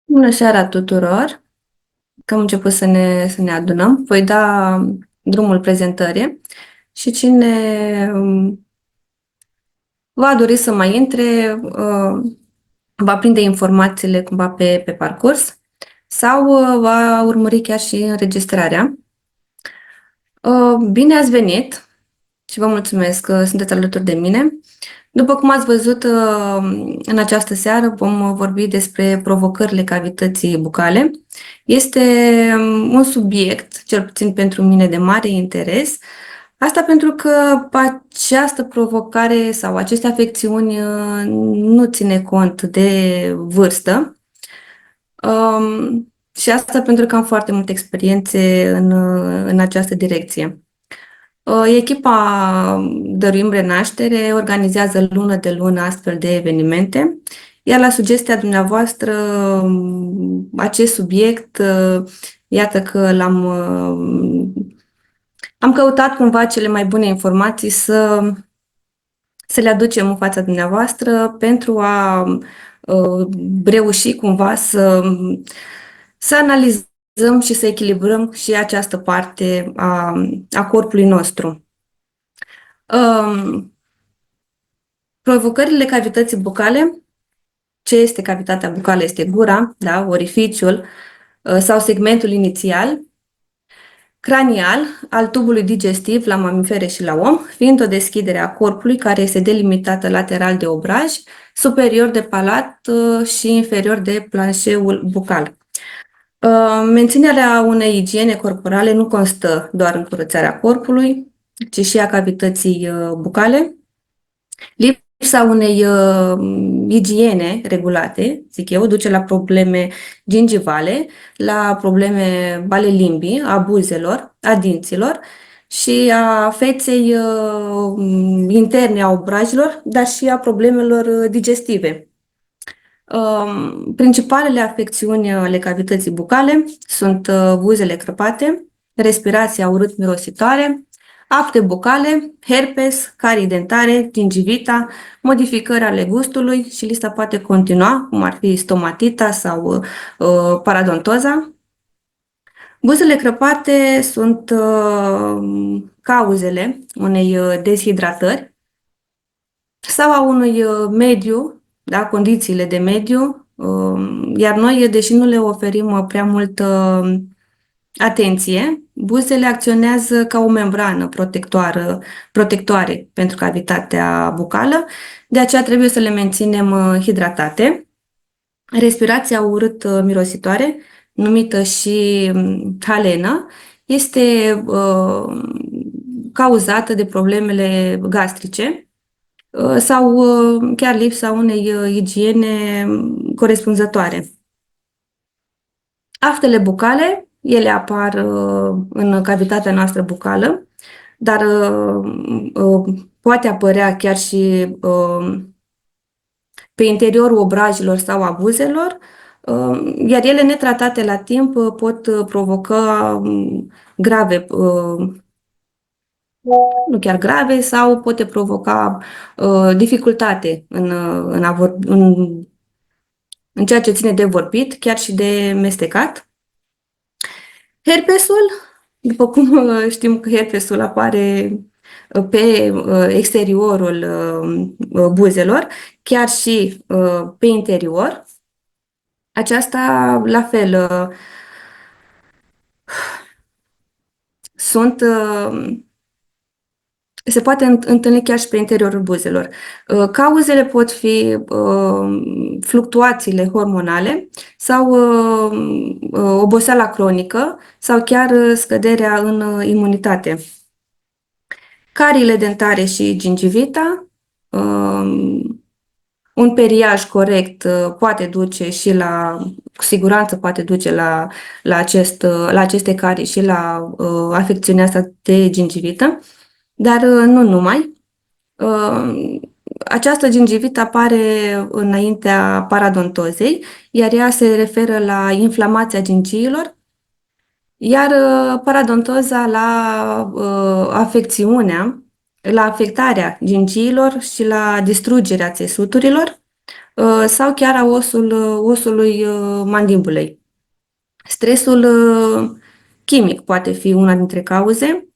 Bună seara tuturor! Că am început să ne adunăm. Voi da drumul prezentării și cine va dori să mai intre, va prinde informațiile cumva pe parcurs sau va urmări chiar și înregistrarea. Bine ați venit și vă mulțumesc că sunteți alături de mine. După cum ați văzut, în această seară vom vorbi despre provocările cavității bucale. Este un subiect, cel puțin pentru mine, de mare interes. Asta pentru că această provocare sau aceste afecțiuni nu ține cont de vârstă. Și asta pentru că am foarte multe experiențe în această direcție. Echipa Dăruim Renaștere organizează lună de lună astfel de evenimente, iar la sugestia dumneavoastră, acest subiect, iată că am căutat cumva cele mai bune informații să le aducem în fața dumneavoastră pentru a reuși cumva să analizăm și să echilibrăm și această parte a corpului nostru. Provocările cavității bucale. Ce este cavitatea bucală? Este gura, da, orificiul sau segmentul inițial cranial al tubului digestiv la mamifere și la om, fiind o deschidere a corpului care este delimitată lateral de obraj, superior de palat și inferior de planșeul bucal. Menținerea unei igiene corporale nu constă doar în curățarea corpului, ci și a cavității bucale. Lipsa unei igiene regulate, zic eu, duce la probleme gingivale, la probleme ale limbii, a buzelor, a dinților și a feței interne a obrajilor, dar și a problemelor digestive. Principalele afecțiuni ale cavității bucale sunt buzele crăpate, respirația urât-mirositoare, afte bucale, herpes, carii dentare, gingivita, modificări ale gustului și lista poate continua, cum ar fi stomatita sau paradontoza. Buzele crăpate sunt cauzele unei deshidratări sau a unui mediu, da, condițiile de mediu, iar noi, deși nu le oferim prea multă atenție, buzele acționează ca o membrană protectoare pentru cavitatea bucală, de aceea trebuie să le menținem hidratate. Respirația urât-mirositoare, numită și halenă, este cauzată de problemele gastrice sau chiar lipsa unei igiene corespunzătoare. Aftele bucale, ele apar în cavitatea noastră bucală, dar poate apărea chiar și pe interiorul obrajilor sau a buzelor, iar ele netratate la timp pot provoca grave, nu chiar grave, sau poate provoca dificultate în ceea ce ține de vorbit, chiar și de mestecat. Herpesul, după cum știm că herpesul apare pe exteriorul buzelor, chiar și pe interior, aceasta la fel sunt se poate întâlni chiar și pe interiorul buzelor. Cauzele pot fi fluctuațiile hormonale sau oboseala cronică sau chiar scăderea în imunitate. Cariile dentare și gingivita, un periaj corect poate duce și cu siguranță poate duce la aceste carii și la afecțiunea asta de gingivită, dar nu numai. Această gingivită apare înaintea paradontozei, iar ea se referă la inflamația gingiilor, iar paradontoza la afectarea gingiilor și la distrugerea țesuturilor, sau chiar a osului mandibulei. Stresul chimic poate fi una dintre cauze.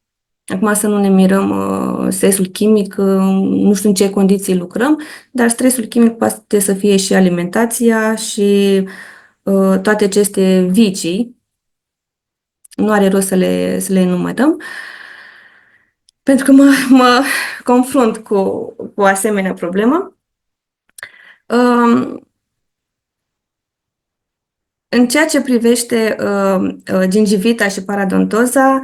Acum să nu ne mirăm, stresul chimic, nu știu în ce condiții lucrăm, dar stresul chimic poate să fie și alimentația și toate aceste vicii. Nu are rost să le enumerăm, pentru că mă confrunt cu o asemenea problemă. În ceea ce privește gingivita și paradontoza,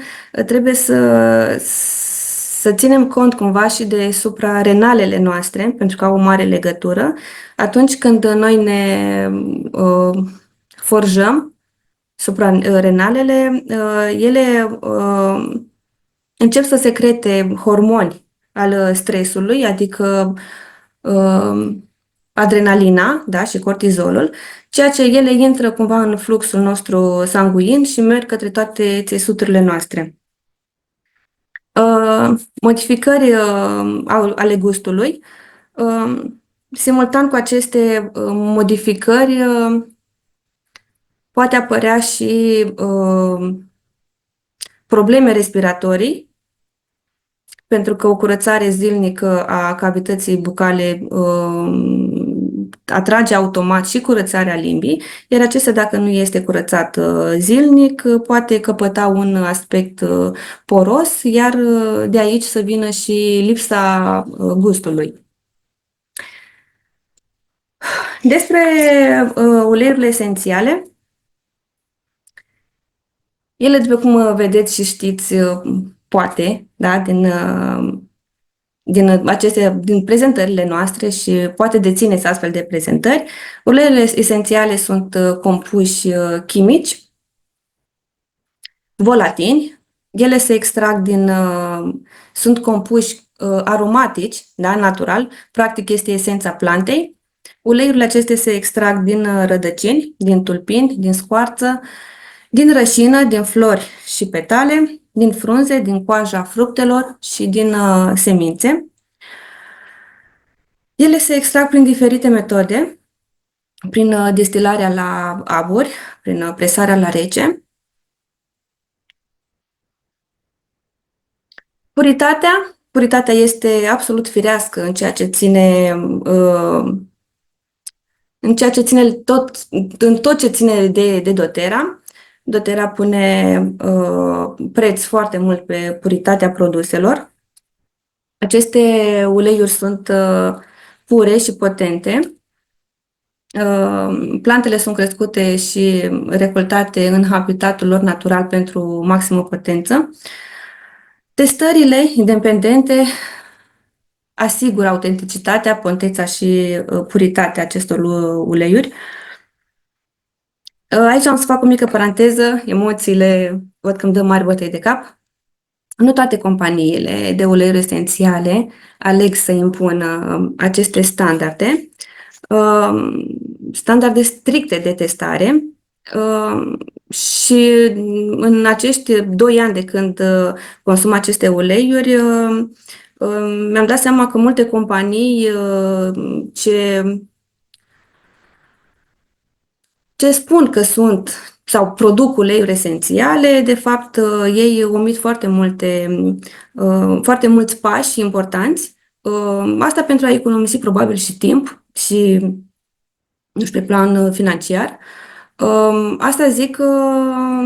trebuie să ținem cont cumva și de suprarenalele noastre, pentru că au o mare legătură. Atunci când noi ne forjăm suprarenalele, ele încep să secrete hormoni al stresului, adică adrenalina, da, și cortizolul, ceea ce ele intră cumva în fluxul nostru sanguin și merg către toate țesuturile noastre. Modificări ale gustului. Simultan cu aceste modificări poate apărea și probleme respiratorii, pentru că o curățare zilnică a cavității bucale atrage automat și curățarea limbii, iar acesta, dacă nu este curățat zilnic, poate căpăta un aspect poros, iar de aici să vină și lipsa gustului. Despre uleiurile esențiale, ele, după cum vedeți și știți, poate, da, din prezentările noastre și poate dețineți astfel de prezentări. Uleiurile esențiale sunt compuși chimici, volatili. Ele se extrag sunt compuși aromatici, da, natural. Practic este esența plantei. Uleiurile acestea se extrag din rădăcini, din tulpini, din scoarță, din rășină, din flori și petale, din frunze, din coaja fructelor și din semințe. Ele se extrag prin diferite metode, prin destilarea la aburi, prin presarea la rece. Puritatea este absolut firească în tot ce ține de doTERRA. doTERRA pune preț foarte mult pe puritatea produselor. Aceste uleiuri sunt pure și potente. Plantele sunt crescute și recoltate în habitatul lor natural pentru maximă potență. Testările independente asigură autenticitatea, ponteța și puritatea acestor uleiuri. Aici am să fac o mică paranteză, emoțiile văd că îmi dă mari bătăi de cap. Nu toate companiile de uleiuri esențiale aleg să impună aceste standarde, standarde stricte de testare, și în acești 2 ani de când consum aceste uleiuri, mi-am dat seama că multe companii ce spun că sunt sau produc uleiuri esențiale, de fapt ei omit foarte mulți pași importanți. Asta pentru a economisi probabil și timp și, nu știu, pe plan financiar. Asta zic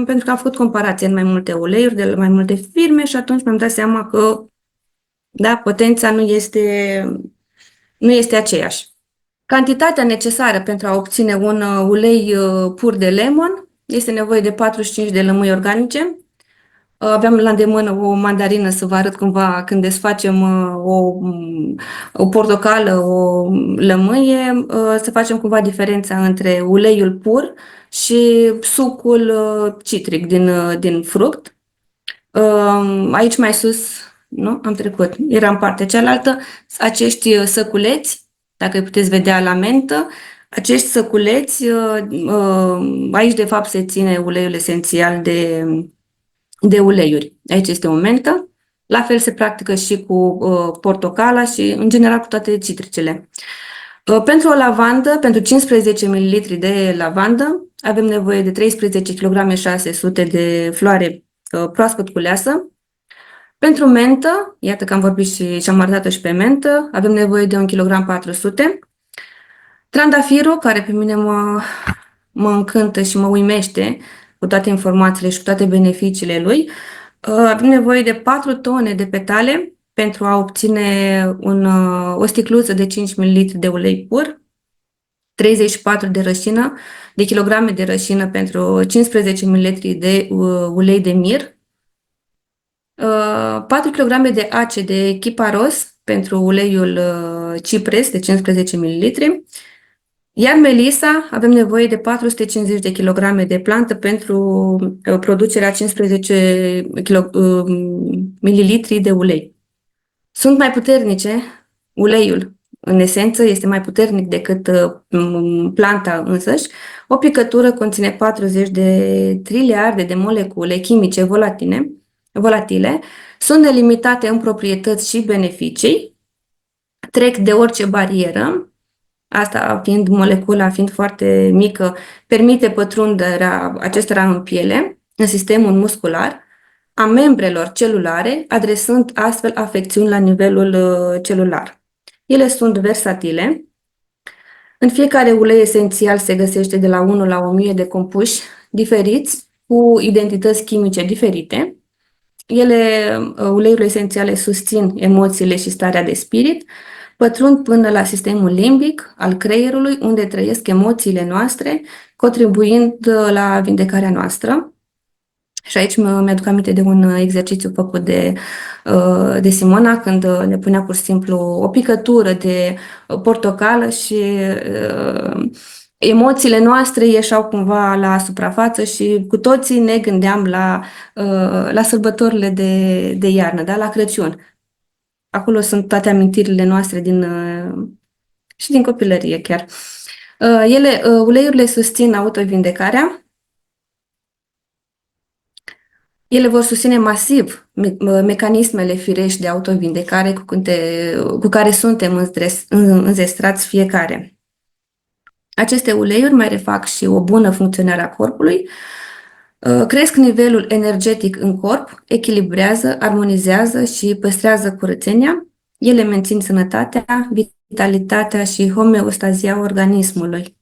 pentru că am făcut comparație în mai multe uleiuri de la mai multe firme și atunci mi-am dat seama că, da, potența nu este aceeași. Cantitatea necesară pentru a obține un ulei pur de lemon este nevoie de 45 de lămâi organice. Aveam la îndemână o mandarină să vă arăt cumva când desfacem o portocală, o lămâie, să facem cumva diferența între uleiul pur și sucul citric din fruct. Aici mai sus, nu? Am trecut. Era în partea cealaltă. Acești săculeți, dacă îi puteți vedea la mentă, acești săculeți, aici de fapt se ține uleiul esențial de uleiuri. Aici este o mentă. La fel se practică și cu portocala și în general cu toate citricele. Pentru o lavandă, pentru 15 ml de lavandă, avem nevoie de 13 kg 600 de floare proaspăt culeasă. Pentru mentă, iată că am vorbit și am arătat și pe mentă, avem nevoie de 1 kg 400. Trandafirul, care pe mine mă încântă și mă uimește cu toate informațiile și cu toate beneficiile lui, avem nevoie de 4 tone de petale pentru a obține o sticluță de 5 ml de ulei pur, 34 de kilograme de rășină pentru 15 ml de ulei de mir, 4 kg de ace de chiparos pentru uleiul cipres de 15 ml, iar melisa avem nevoie de 450 de kg de plantă pentru producerea 15 ml de ulei. Sunt mai puternice, uleiul în esență este mai puternic decât planta însăși. O picătură conține 40 de triliarde de molecule chimice volatile, sunt delimitate în proprietăți și beneficii, trec de orice barieră, asta fiind molecula, fiind foarte mică, permite pătrunderea acestora în piele, în sistemul muscular, a membrelor celulare, adresând astfel afecțiuni la nivelul celular. Ele sunt versatile. În fiecare ulei esențial se găsește de la 1 la 1000 de compuși diferiți, cu identități chimice diferite. Uleiurile esențiale susțin emoțiile și starea de spirit, pătrund până la sistemul limbic al creierului, unde trăiesc emoțiile noastre, contribuind la vindecarea noastră. Și aici mi-aduc aminte de un exercițiu făcut de Simona, când ne punea pur și simplu o picătură de portocală și emoțiile noastre ieșeau cumva la suprafață și cu toții ne gândeam la sărbătorile de iarnă, da? La Crăciun. Acolo sunt toate amintirile noastre și din copilărie chiar. Uleiurile susțin autovindecarea. Ele vor susține masiv mecanismele firești de autovindecare cu care suntem înzestrați fiecare. Aceste uleiuri mai refac și o bună funcționare a corpului, cresc nivelul energetic în corp, echilibrează, armonizează și păstrează curățenia. Ele mențin sănătatea, vitalitatea și homeostazia organismului.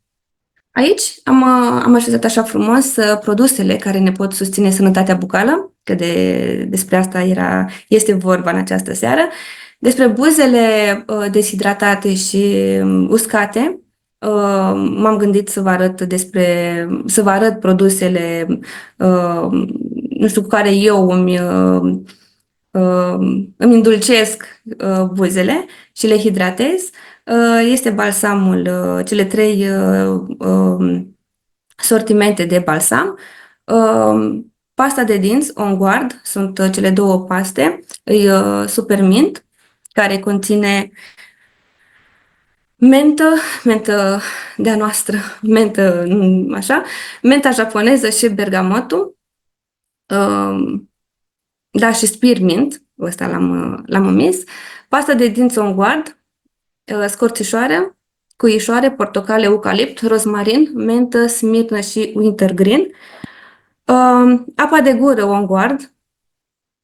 Aici am așezat așa frumos produsele care ne pot susține sănătatea bucală, că despre asta este vorba în această seară. Despre buzele deshidratate și uscate, m-am gândit să vă arăt produsele, nu știu, cu care eu îmi îndulcesc buzele și le hidratez. Este balsamul, cele 3 sortimente de balsam. Pasta de dinți On Guard, sunt cele 2 paste, Supermint, care conține mentă de-a noastră, menta japoneză și bergamotul, da, și spearmint, ăsta l-am omis, pasta de dinți On Guard, scorțișoară, cuișoare, portocale, eucalipt, rozmarin, mentă, smirnă și wintergreen, apa de gură On Guard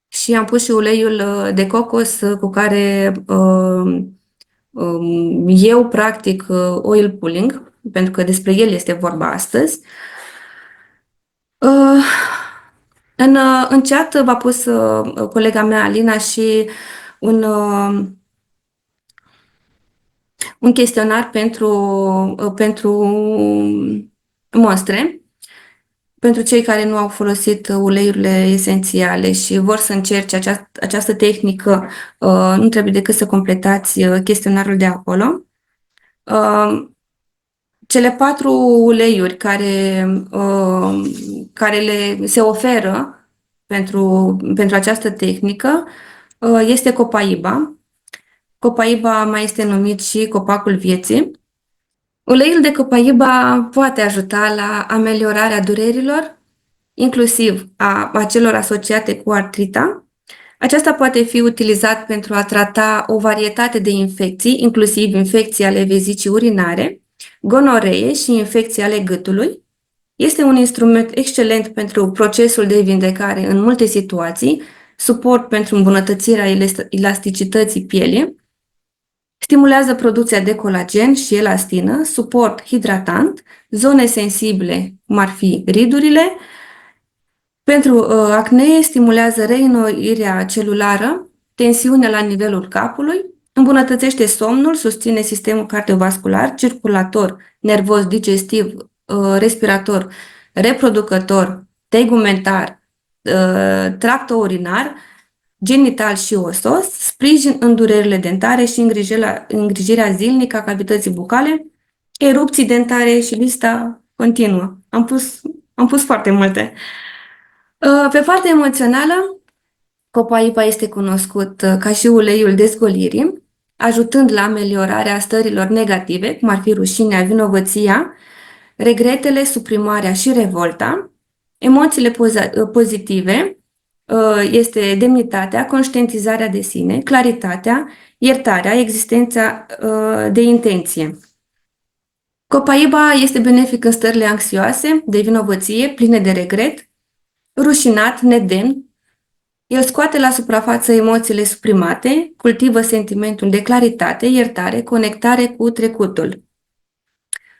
și am pus și uleiul de cocos cu care eu practic oil pulling, pentru că despre el este vorba astăzi. În chat v-a pus colega mea Alina și un chestionar pentru mostre, pentru cei care nu au folosit uleiurile esențiale și vor să încerce această tehnică, nu trebuie decât să completați chestionarul de acolo. Cele 4 uleiuri care se oferă pentru această tehnică este copaiba. Copaiba mai este numit și copacul vieții. Uleiul de copaiba poate ajuta la ameliorarea durerilor, inclusiv a celor asociate cu artrita, Aceasta poate fi utilizat pentru a trata o varietate de infecții, inclusiv infecții ale vezicii urinare, gonoree și infecții ale gâtului. Este un instrument excelent pentru procesul de vindecare în multe situații, suport pentru îmbunătățirea elasticității pielii, stimulează producția de colagen și elastină, suport hidratant, zone sensibile, cum ar fi ridurile. Pentru acne, stimulează reînnoirea celulară, tensiunea la nivelul capului, îmbunătățește somnul, susține sistemul cardiovascular, circulator, nervos, digestiv, respirator, reproducător, tegumentar, tracto-urinar, genital și osos, sprijin în durerile dentare și îngrijirea zilnică a cavității bucale, erupții dentare și lista continuă. Am pus foarte multe. Pe partea emoțională, copaiba este cunoscut ca și uleiul dezgolirii, ajutând la ameliorarea stărilor negative, cum ar fi rușinea, vinovăția, regretele, suprimarea și revolta. Emoțiile pozitive este demnitatea, conștientizarea de sine, claritatea, iertarea, existența de intenție. Copaiba este benefic în stările anxioase, de vinovăție, pline de regret, rușinat, nedemn. El scoate la suprafață emoțiile suprimate, cultivă sentimentul de claritate, iertare, conectare cu trecutul.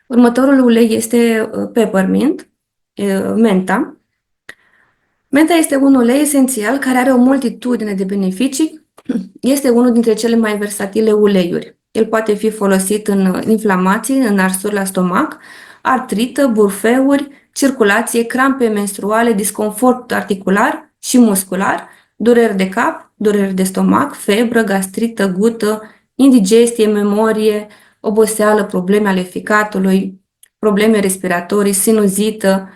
Următorul ulei este peppermint, menta. Menta este un ulei esențial care are o multitudine de beneficii. Este unul dintre cele mai versatile uleiuri. El poate fi folosit în inflamații, în arsuri la stomac, artrită, burfeuri, circulație, crampe menstruale, disconfort articular și muscular, dureri de cap, dureri de stomac, febră, gastrită, gută, indigestie, memorie, oboseală, probleme ale ficatului, probleme respiratorii, sinuzită,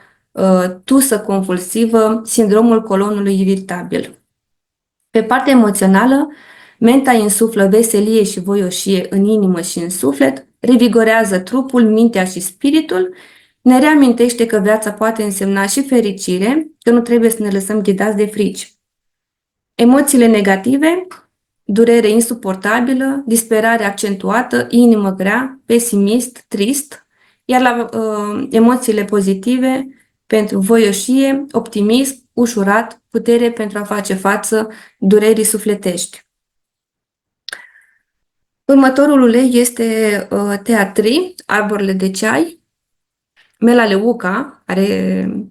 tusă convulsivă, sindromul colonului iritabil. Pe partea emoțională, menta insuflă veselie și voioșie în inimă și în suflet, revigorează trupul, mintea și spiritul, ne reamintește că viața poate însemna și fericire, că nu trebuie să ne lăsăm ghidați de frici. Emoțiile negative, durere insuportabilă, disperare accentuată, inimă grea, pesimist, trist, iar la emoțiile pozitive, pentru voioșie, optimism, ușurat, putere pentru a face față durerii sufletești. Următorul ulei este tea tree, arborele de ceai. Melaleuca are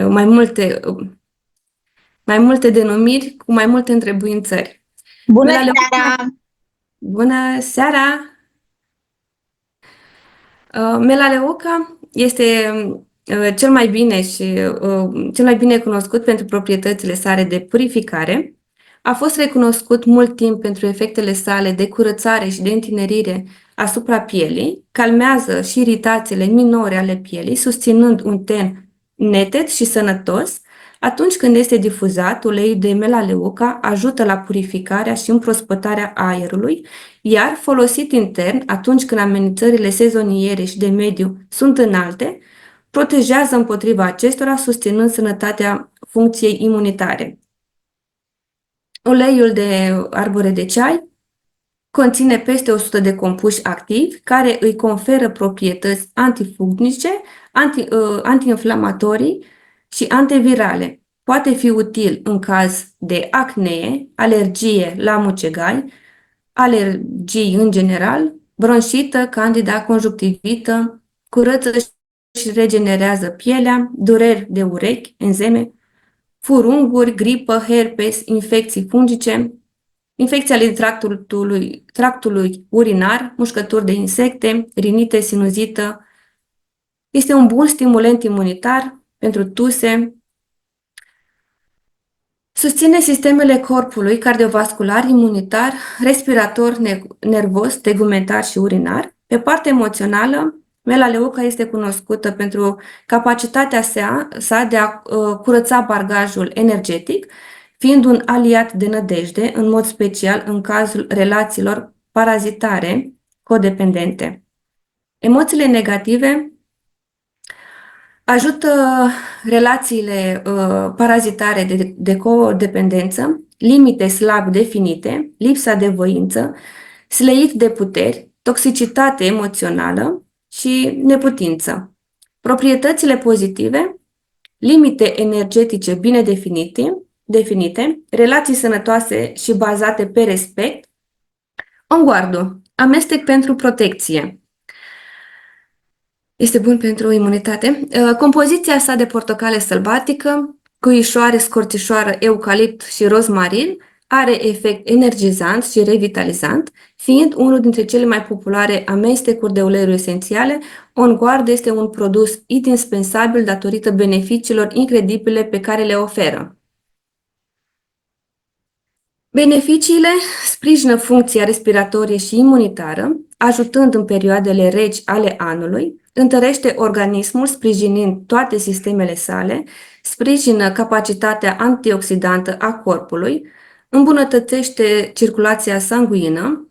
mai multe denumiri cu mai multe întrebuințări. Bună seara! Bună seara! Melaleuca este cel mai bine cunoscut pentru proprietățile sale de purificare. A fost recunoscut mult timp pentru efectele sale de curățare și de întinerire asupra pielii, calmează și iritațiile minore ale pielii, susținând un ten neted și sănătos. Atunci când este difuzat, uleiul de melaleuca ajută la purificarea și împrospătarea aerului, iar folosit intern, atunci când amenințările sezoniere și de mediu sunt înalte, protejează împotriva acestora, susținând sănătatea funcției imunitare. Uleiul de arbore de ceai conține peste 100 de compuși activi care îi conferă proprietăți antifugnice, antiinflamatorii și antivirale. Poate fi util în caz de acnee, alergie la mucegai, alergii în general, bronșită, candida, conjunctivită, curăță și regenerează pielea, dureri de urechi, enzeme, furunguri, gripă, herpes, infecții fungice, infecții ale tractului urinar, mușcături de insecte, rinite, sinuzită. Este un bun stimulant imunitar pentru tuse. Susține sistemele corpului cardiovascular, imunitar, respirator, nervos, tegumentar și urinar. Pe partea emoțională, melaleuca este cunoscută pentru capacitatea sa de a curăța bagajul energetic, fiind un aliat de nădejde, în mod special în cazul relațiilor parazitare codependente. Emoțiile negative ajută relațiile parazitare de codependență, limite slab definite, lipsa de voință, sleit de puteri, toxicitate emoțională și neputință. Proprietățile pozitive, limite energetice bine definite, relații sănătoase și bazate pe respect. Onguardul, amestec pentru protecție. Este bun pentru imunitate. Compoziția sa de portocale sălbatică, cuișoare, scorțișoară, eucalipt și rozmarin are efect energizant și revitalizant, fiind unul dintre cele mai populare amestecuri de uleiuri esențiale. On Guard este un produs indispensabil datorită beneficiilor incredibile pe care le oferă. Beneficiile sprijină funcția respiratorie și imunitară, ajutând în perioadele reci ale anului, întărește organismul sprijinind toate sistemele sale, sprijină capacitatea antioxidantă a corpului, îmbunătățește circulația sanguină,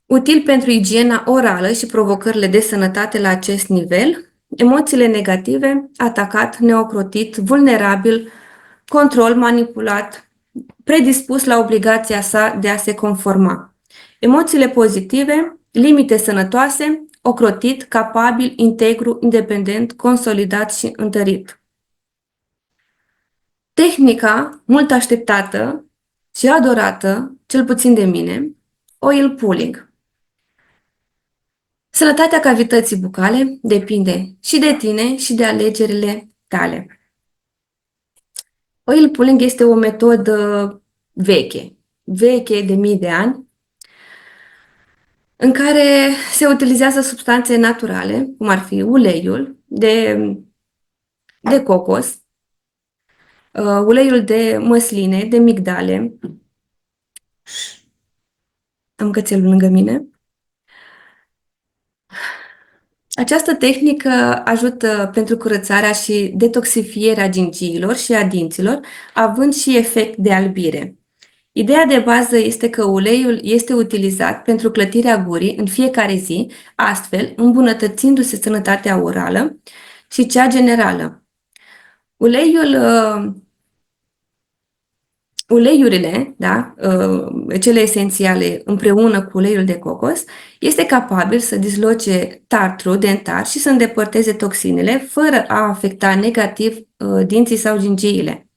util pentru igiena orală și provocările de sănătate la acest nivel, emoțiile negative, atacat, neocrotit, vulnerabil, control manipulat, predispus la obligația sa de a se conforma. Emoțiile pozitive, limite sănătoase, ocrotit, capabil, integru, independent, consolidat și întărit. Tehnica mult așteptată și adorată, cel puțin de mine, oil pulling. Sănătatea cavității bucale depinde și de tine și de alegerile tale. Oil pulling este o metodă veche de mii de ani, în care se utilizează substanțe naturale, cum ar fi uleiul de cocos, uleiul de măsline, de migdale. Am cățelul lângă mine. Această tehnică ajută pentru curățarea și detoxifierea gingiilor și a dinților, având și efect de albire. Ideea de bază este că uleiul este utilizat pentru clătirea gurii în fiecare zi, astfel îmbunătățindu-se sănătatea orală și cea generală. Uleiurile, da, cele esențiale împreună cu uleiul de cocos, este capabil să disloce tartrul dentar și să îndepărteze toxinele fără a afecta negativ dinții sau gingiile,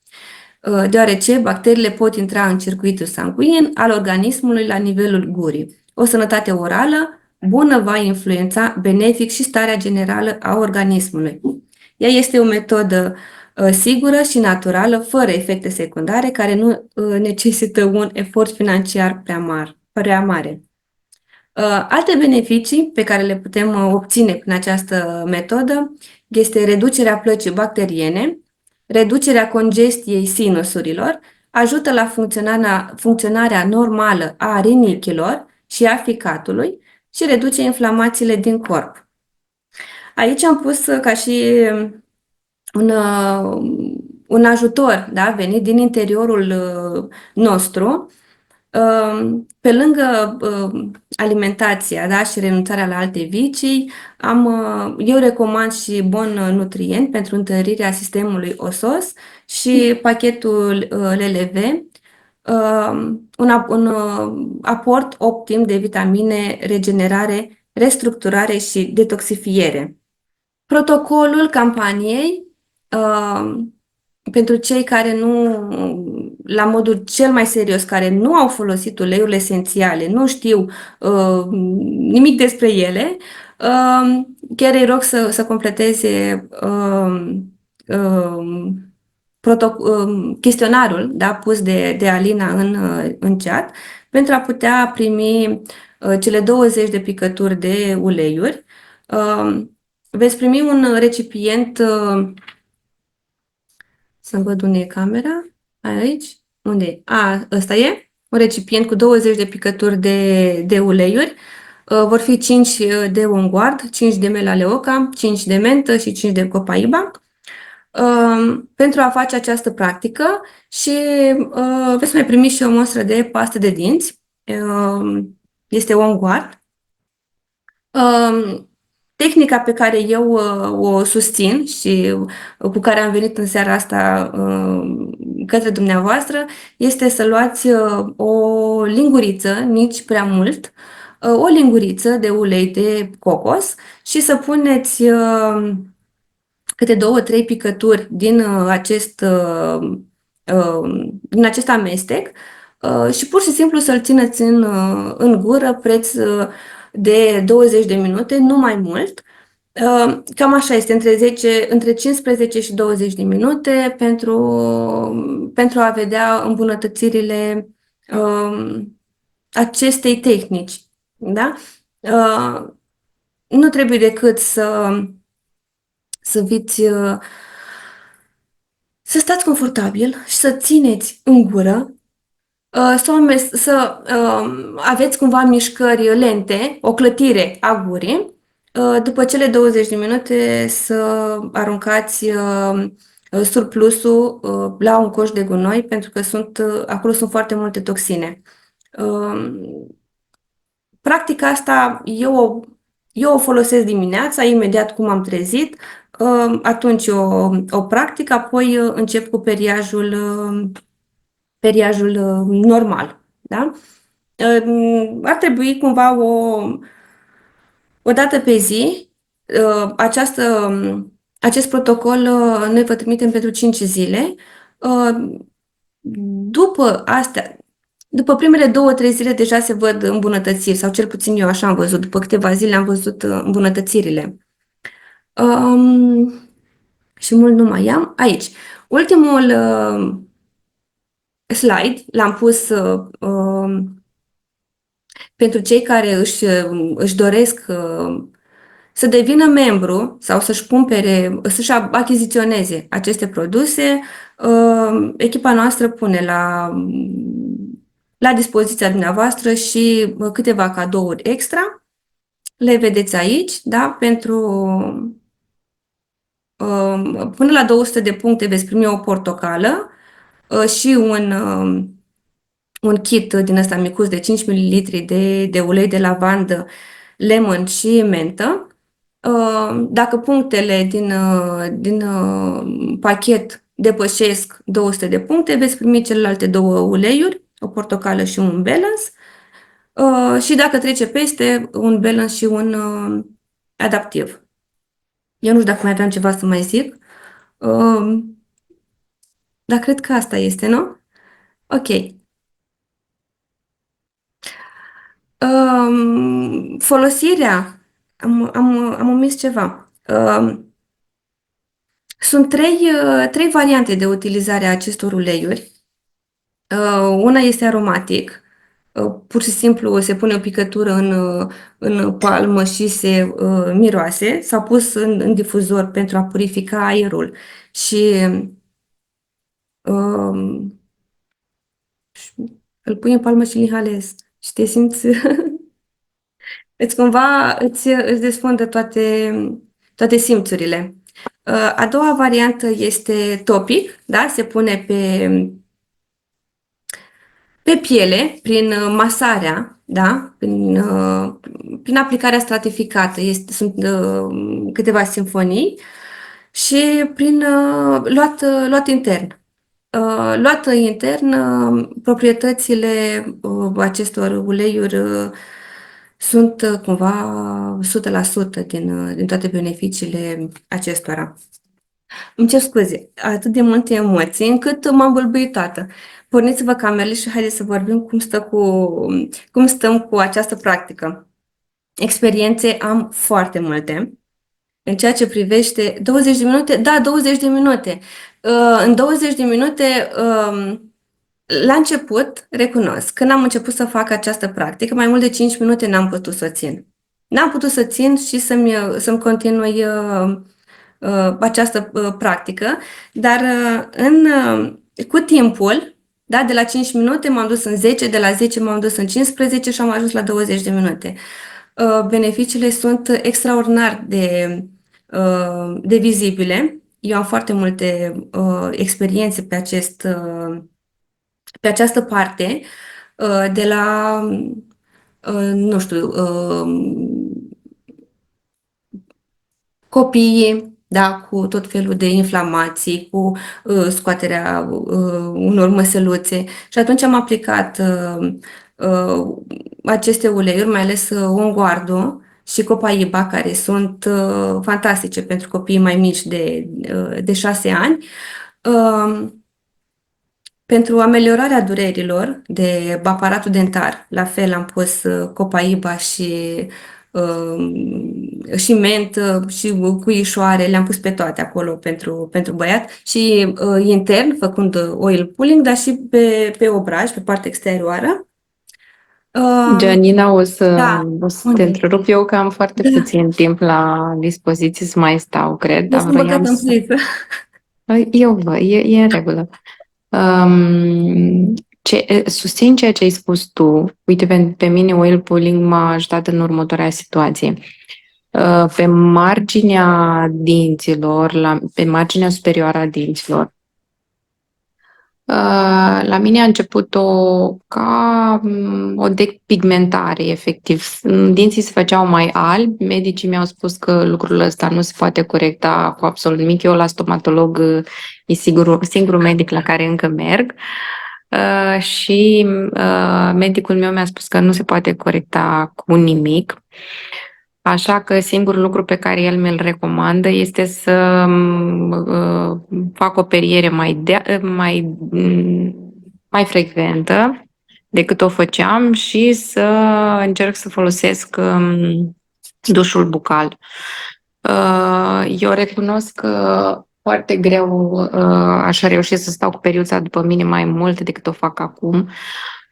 deoarece bacteriile pot intra în circuitul sanguin al organismului la nivelul gurii. O sănătate orală bună va influența benefic și starea generală a organismului. Ea este o metodă sigură și naturală, fără efecte secundare, care nu necesită un efort financiar prea mare. Alte beneficii pe care le putem obține prin această metodă este reducerea plăcii bacteriene, reducerea congestiei sinusurilor, ajută la funcționarea normală a rinichilor și a ficatului și reduce inflamațiile din corp. Aici am pus ca și un ajutor, da, venit din interiorul nostru, pe lângă alimentația, da, și renunțarea la alte vicii, eu recomand și Bon Nutrient pentru întărirea sistemului osos și pachetul LLV, un aport optim de vitamine, regenerare, restructurare și detoxifiere. Protocolul campaniei, pentru cei care nu, la modul cel mai serios, care nu au folosit uleiurile esențiale, nu știu nimic despre ele, chiar îi rog să completeze chestionarul, da, pus de Alina în chat, pentru a putea primi cele 20 de picături de uleiuri. Veți primi un recipient, să văd unde e camera, aici, unde e? Ăsta e, un recipient cu 20 de picături de uleiuri, vor fi 5 de On Guard, 5 de melaleuca, 5 de mentă și 5 de copaiba, pentru a face această practică și veți mai primi și o mostră de pastă de dinți, este On Guard. Tehnica pe care eu o susțin și cu care am venit în seara asta către dumneavoastră este să luați o linguriță, nici prea mult, o linguriță de ulei de cocos și să puneți câte două, trei picături din acest amestec și pur și simplu să-l țineți în gură preț de 20 de minute, nu mai mult. Cam așa este, între 15 și 20 de minute pentru a vedea îmbunătățirile acestei tehnici. Da? Nu trebuie decât să fiți, să stați confortabil și să țineți în gură, să aveți cumva mișcări lente, o clătire a gurii. După cele 20 de minute să aruncați surplusul la un coș de gunoi, pentru că acolo sunt foarte multe toxine. Practica asta eu o folosesc dimineața, imediat cum am trezit, atunci o practic, apoi încep cu periajul normal. Da? Ar trebui cumva o dată pe zi, acest protocol noi vă trimitem pentru 5 zile. Uh, După astea, după primele 2-3 zile deja se văd îmbunătățiri, sau cel puțin eu așa am văzut. După câteva zile am văzut îmbunătățirile. Um, și mult nu mai am. Aici. Ultimul slide l-am pus pentru cei care își doresc să devină membru sau să-și cumpere, să-și achiziționeze aceste produse. Echipa noastră pune la dispoziția dumneavoastră și câteva cadouri extra. Le vedeți aici, da? Până la 200 de puncte veți primi o portocală și un kit din ăsta micuț de 5 ml de ulei de lavandă, lemon și mentă. Dacă punctele din pachet depășesc 200 de puncte, veți primi celelalte două uleiuri, o portocală și un balance. Și dacă trece peste, un balance și un adaptiv. Eu nu știu dacă mai aveam ceva să mai zic, dar cred că asta este, nu? Ok. Folosirea. Am omis ceva. Sunt trei variante de utilizare a acestor uleiuri. Una este aromatic. Pur și simplu se pune o picătură în palmă și se miroase. S-a pus în difuzor pentru a purifica aerul și um, îl pui în palmă și îl inhalezi. Și te simți îți desfundă toate simțurile. A doua variantă este topic, da? Se pune pe piele prin masarea, da? Prin aplicarea stratificată. Sunt câteva simfonii și prin luat intern. Luat intern, proprietățile acestor uleiuri sunt cumva 100% din toate beneficiile acestora. Îmi cer scuze, atât de multe emoții încât m-am bălbuit toată. Porniți-vă camerele și haideți să vorbim cum stăm cu această practică. Experiențe am foarte multe. În ceea ce privește 20 de minute, da, 20 de minute. În 20 de minute, la început, recunosc, când am început să fac această practică, mai mult de 5 minute n-am putut să o țin. N-am putut să țin și să-mi continui această practică, dar cu timpul, da, de la 5 minute m-am dus în 10, de la 10 m-am dus în 15 și am ajuns la 20 de minute. Beneficiile sunt extraordinar de vizibile. Eu am foarte multe experiențe pe această parte, de la, nu știu, copiii, da, cu tot felul de inflamații, cu scoaterea unor măsăluțe. Și atunci am aplicat aceste uleiuri, mai ales Onguardo și Copaiba, care sunt fantastice pentru copiii mai mici de 6 ani. Pentru ameliorarea durerilor de aparatul dentar, la fel am pus Copaiba și mentă și cuișoare, le-am pus pe toate acolo pentru băiat și intern, făcând oil pulling, dar și pe obraj, pe partea exterioară. Gianina, Da, o să te unde? întrerup eu că am foarte Da, puțin timp la dispoziție să mai stau, cred, eu dar sunt vroiam băgată în să... priză. Eu văd, e în regulă. Susțin ceea ce ai spus tu. Uite, pe mine oil pulling m-a ajutat în următoarea situație. Pe marginea dinților, pe marginea superioară a dinților, la mine a început o depigmentare, efectiv. Dinții se făceau mai albi, medicii mi-au spus că lucrul ăsta nu se poate corecta cu absolut nimic. Eu la stomatolog e singurul medic la care încă merg. Și medicul meu mi-a spus că nu se poate corecta cu nimic. Așa că singurul lucru pe care el mi-l recomandă este să fac o periere mai frecventă decât o făceam și să încerc să folosesc dușul bucal. Eu recunosc că foarte greu aș reuși să stau cu periuța după mine mai mult decât o fac acum.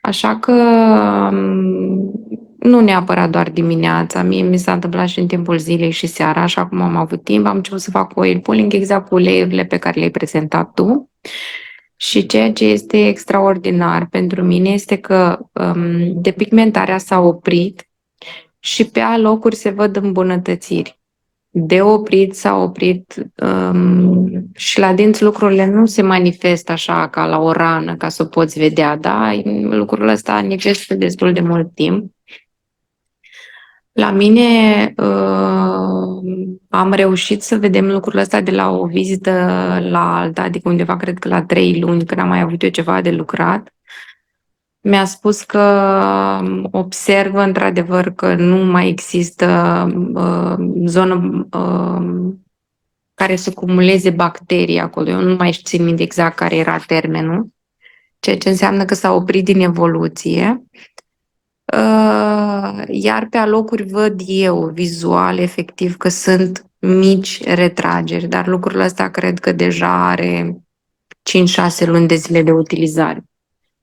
Așa că nu neapărat doar dimineața, mie mi s-a întâmplat și în timpul zilei și seara, așa cum am avut timp, am început să fac oil pulling exact cu uleiurile pe care le-ai prezentat tu. Și ceea ce este extraordinar pentru mine este că depigmentarea s-a oprit și pe alocuri se văd îmbunătățiri. De oprit s-a oprit și la dinți lucrurile nu se manifestă așa ca la o rană, ca să o poți vedea, da? Lucrul ăsta necesită destul de mult timp. La mine am reușit să vedem lucrul ăsta de la o vizită la alta, adică undeva cred că la 3 luni, când am mai avut eu ceva de lucrat. Mi-a spus că observă într-adevăr că nu mai există zonă care să cumuleze bacterii acolo. Eu nu mai țin minte exact care era termenul, ceea ce înseamnă că s-a oprit din evoluție. Iar pe alocuri văd eu, vizual, efectiv, că sunt mici retrageri, dar lucrul ăsta cred că deja are 5-6 luni de zile de utilizare.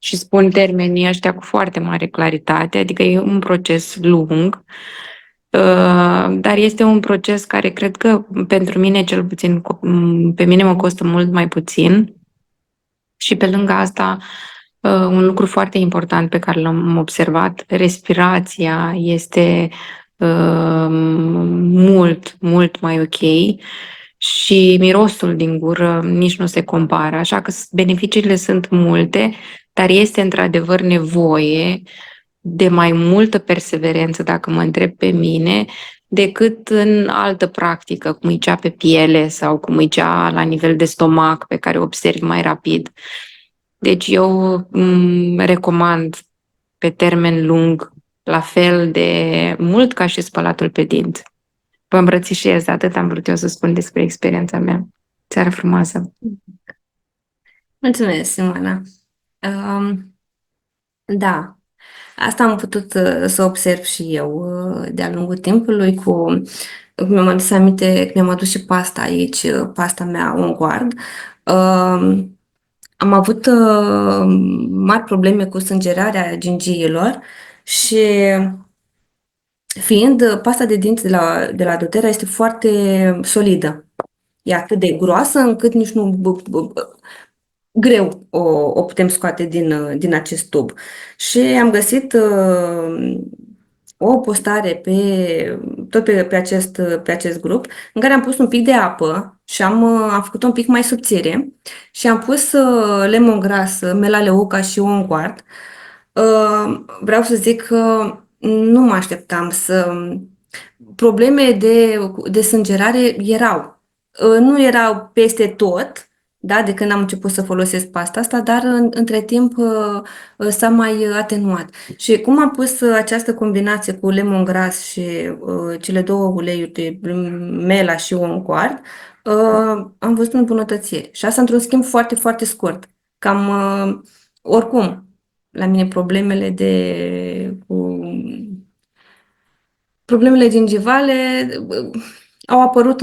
Și spun termenii ăștia cu foarte mare claritate, adică e un proces lung, dar este un proces care cred că pentru mine, cel puțin, pe mine mă costă mult mai puțin. Și pe lângă asta, un lucru foarte important pe care l-am observat, respirația este mult, mult mai ok și mirosul din gură nici nu se compară. Așa că beneficiile sunt multe, dar este într-adevăr nevoie de mai multă perseverență, dacă mă întreb pe mine, decât în altă practică, cum e cea pe piele sau cum e cea la nivel de stomac, pe care o observi mai rapid. Deci eu recomand pe termen lung, la fel de mult ca și spălatul pe dinți. Vă îmbrățișez, atât am vrut eu să spun despre experiența mea. Seară frumoasă! Mulțumesc, Simona. Da, asta am putut să observ și eu de-a lungul timpului mi-am adus aminte că mi-am adus și pasta aici, pasta mea On Guard. Am avut mari probleme cu sângerarea gingiilor și fiind pasta de dinți de la doTERRA este foarte solidă. E atât de groasă încât nici nu greu o putem scoate din acest tub. Și am găsit o postare tot pe acest grup în care am pus un pic de apă și am făcut un pic mai subțire și am pus lemongrass, melaleuca și On Guard. Vreau să zic că nu mă așteptam să Probleme de sângerare erau. Nu erau peste tot, da, de când am început să folosesc pasta asta, dar între timp s-a mai atenuat. Și cum am pus această combinație cu lemongrass și cele două uleiuri de mela și un quart, am văzut îmbunătățiri. Și asta într-un schimb foarte, foarte scurt. Cam oricum, la mine problemele gingivale au apărut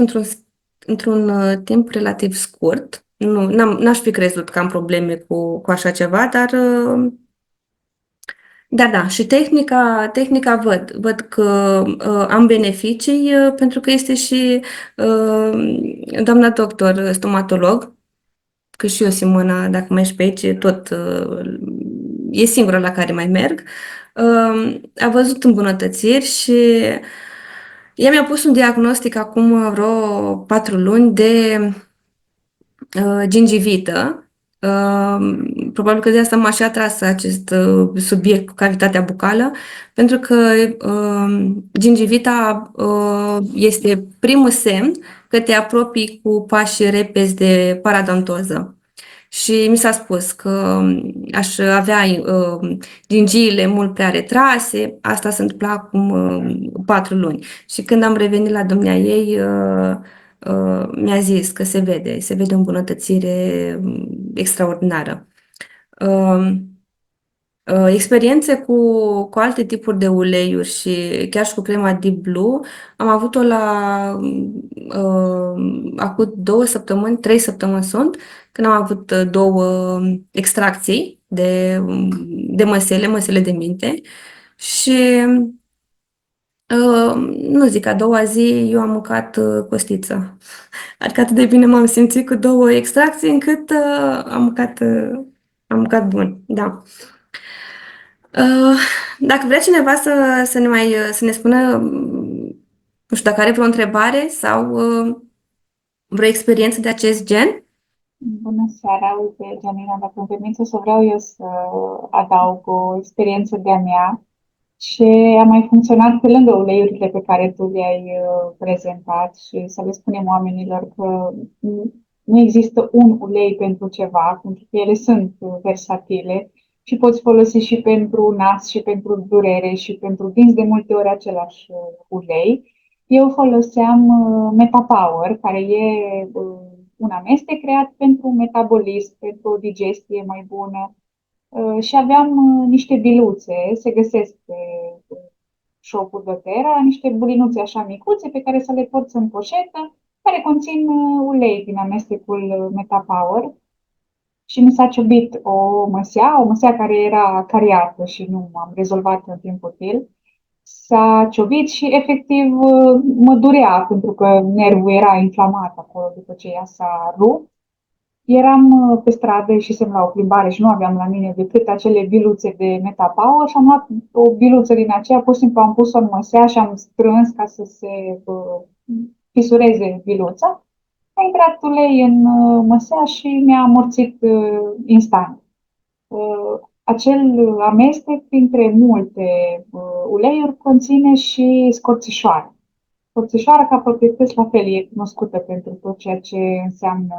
într-un timp relativ scurt. Nu, n-aș fi crezut că am probleme cu așa ceva, dar da, și tehnica văd că am beneficii pentru că este și doamna doctor stomatolog, că și eu, Simona, dacă mai ești pe aici, tot e singura la care mai merg. A văzut îmbunătățiri și ea mi-a pus un diagnostic acum vreo 4 luni de gingivită. Probabil că de asta m-a și atras acest subiect cu cavitatea bucală, pentru că gingivita este primul semn că te apropii cu pași repezi de paradontoză. Și mi s-a spus că aș avea gingiile mult prea retrase, asta se întâmpla acum 4 luni. Și când am revenit la dumnea ei, mi-a zis că se vede o îmbunătățire extraordinară. Experiențe cu alte tipuri de uleiuri și chiar și cu crema Deep Blue am avut-o acum 2 săptămâni, 3 săptămâni sunt, când am avut două extracții de măsele de minte și nu zic, a doua zi eu am mâncat costiță. Adică atât de bine m-am simțit cu două extracții încât am mâncat bun, da. Dacă vrea cineva să ne spună, nu știu, dacă are vreo întrebare sau vreo experiență de acest gen? Bună seara, uite, Janina, dacă îmi permiți, o să vreau eu să adaug o experiență de-a mea și a mai funcționat pe lângă uleiurile pe care tu le-ai prezentat și să le spunem oamenilor că nu există un ulei pentru ceva, pentru că ele sunt versatile și poți folosi și pentru nas, și pentru durere, și pentru dinți, de multe ori același ulei. Eu foloseam Metapower, care e un amestec creat pentru metabolism, pentru o digestie mai bună și aveam niște biluțe, se găsesc pe shop-ul doTERRA, niște bulinuțe așa micuțe pe care să le porți în poșetă, care conțin ulei din amestecul Metapower. Și mi s-a ciubit o măsea care era cariată și nu am rezolvat în timp util. S-a ciobit și efectiv mă durea pentru că nervul era inflamat acolo după ce ea s-a rupt. Eram pe stradă, ieșisem la o plimbare și nu aveam la mine decât acele biluțe de Metapower și am luat o biluță din aceea, pur și simplu am pus-o în măsea și am strâns ca să se fisureze biluța. A intrat ulei în măsea și mi-a amorțit instant. Acel amestec, printre multe uleiuri, conține și scorțișoară. Scorțișoara, ca proprietăți, la fel, e cunoscută pentru tot ceea ce înseamnă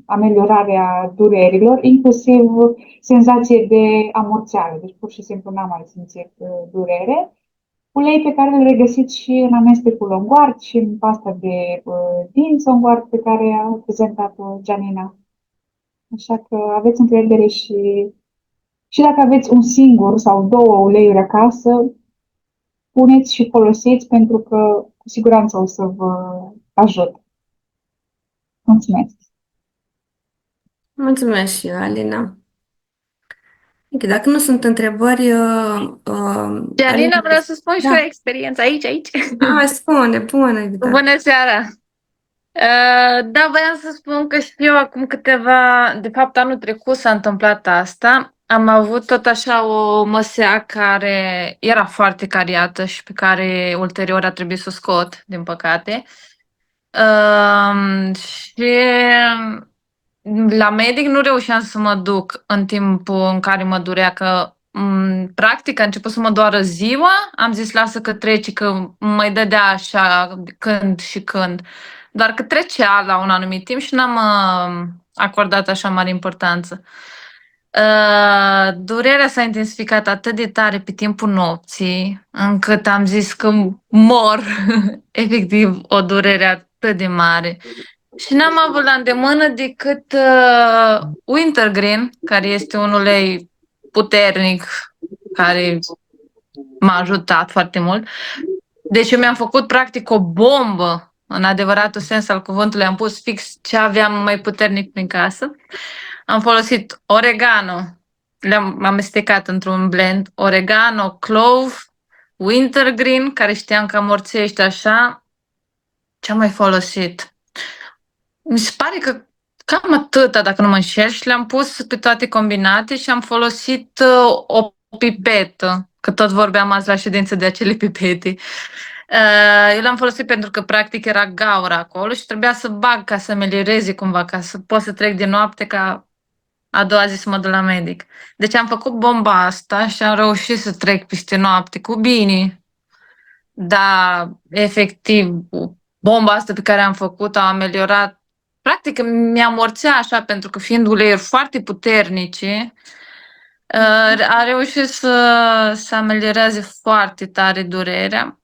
ameliorarea durerilor, inclusiv senzație de amorțeală. Deci, pur și simplu, n-am mai simțit durere. Ulei pe care îl regăsiți și în amestecul Onguard și în pasta de dinți Onguard pe care a prezentat-o Janina. Așa că aveți încredere și dacă aveți un singur sau două uleiuri acasă, puneți și folosiți pentru că cu siguranță o să vă ajut. Mulțumesc! Mulțumesc și eu, Alina. Ok, dacă nu sunt întrebări, Janina, Alina, vreau să spun și da. o experiență aici. Spune, bună, Evita. Bună seara! Da, voiam să spun că și eu acum de fapt anul trecut s-a întâmplat asta. Am avut tot așa o măsea care era foarte cariată și pe care ulterior a trebuit să o scot, din păcate. Și la medic nu reușeam să mă duc în timpul în care mă durea, că practic a început să mă doară ziua, am zis lasă că trece, că mai dădea așa când și când. Doar că trecea la un anumit timp și n-am acordat așa mare importanță. Durerea s-a intensificat atât de tare pe timpul nopții, încât am zis că mor, efectiv, o durere atât de mare. Și n-am avut la îndemână decât Wintergreen, care este un ulei puternic, care m-a ajutat foarte mult. Deci eu mi-am făcut practic o bombă, în adevăratul sens al cuvântului, am pus fix ce aveam mai puternic prin casă. Am folosit oregano, le-am amestecat într-un blend, oregano, clove, wintergreen, care știam că amorțește așa. Ce am mai folosit? Mi se pare că cam atâta, dacă nu mă înșel, și le-am pus pe toate combinate și am folosit o pipetă, că tot vorbeam azi la ședință de acele pipete. Eu l-am folosit pentru că practic era gaură acolo și trebuia să bag ca să amelioreze cumva, ca să pot să trec de noapte ca a doua zi să mă duc la medic. Deci am făcut bomba asta și am reușit să trec peste noapte cu bine. Da, efectiv, bomba asta pe care am făcut-o a ameliorat. Practic mi-a amorțea așa, pentru că fiind uleiuri foarte puternice, a reușit să amelioreze foarte tare durerea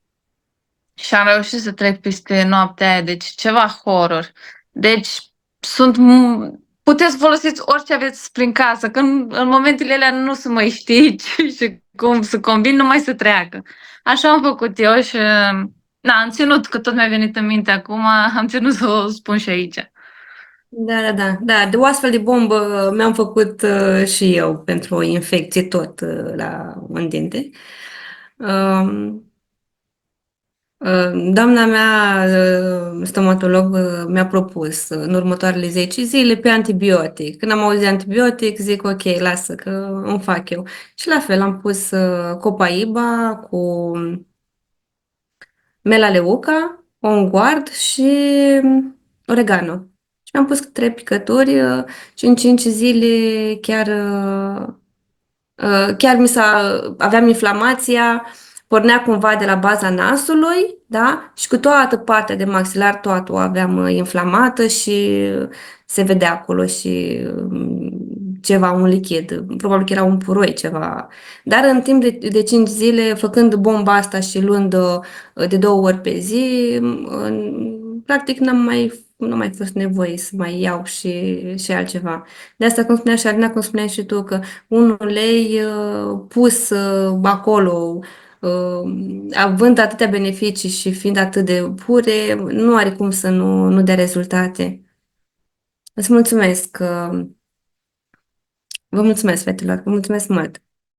și am reușit să trec peste noaptea aia, deci ceva horror. Deci puteți să folosiți orice aveți prin casă, că în momentele alea nu se mai știi și cum să combin, numai să treacă. Așa am făcut eu și am ținut, că tot mi-a venit în minte acum, am ținut să o spun și aici. Da, de o astfel de bombă mi-am făcut și eu pentru o infecție tot la un dinte. Um, Doamna mea, stomatolog, mi-a propus în următoarele 10 zile pe antibiotic. Când am auzit de antibiotic, zic ok, lasă că îmi fac eu. Și la fel am pus copaiba cu melaleuca, onguard și oregano. Și mi-am pus 3 picături și în 5 zile chiar chiar aveam inflamația, pornea cumva de la baza nasului, da? Și cu toată partea de maxilar, toată o aveam inflamată și se vedea acolo și ceva, un lichid. Probabil că era un puroi, ceva. Dar în timp de 5 zile, făcând bomba asta și luând-o de 2 ori pe zi, practic nu mai fost nevoie să mai iau și altceva. De asta, cum spunea și Alina, cum spuneai și tu, că un ulei pus acolo, având atâtea beneficii și fiind atât de pure, nu are cum să nu dea rezultate. Îți mulțumesc. Vă mulțumesc, fetelor. Vă mulțumesc mult.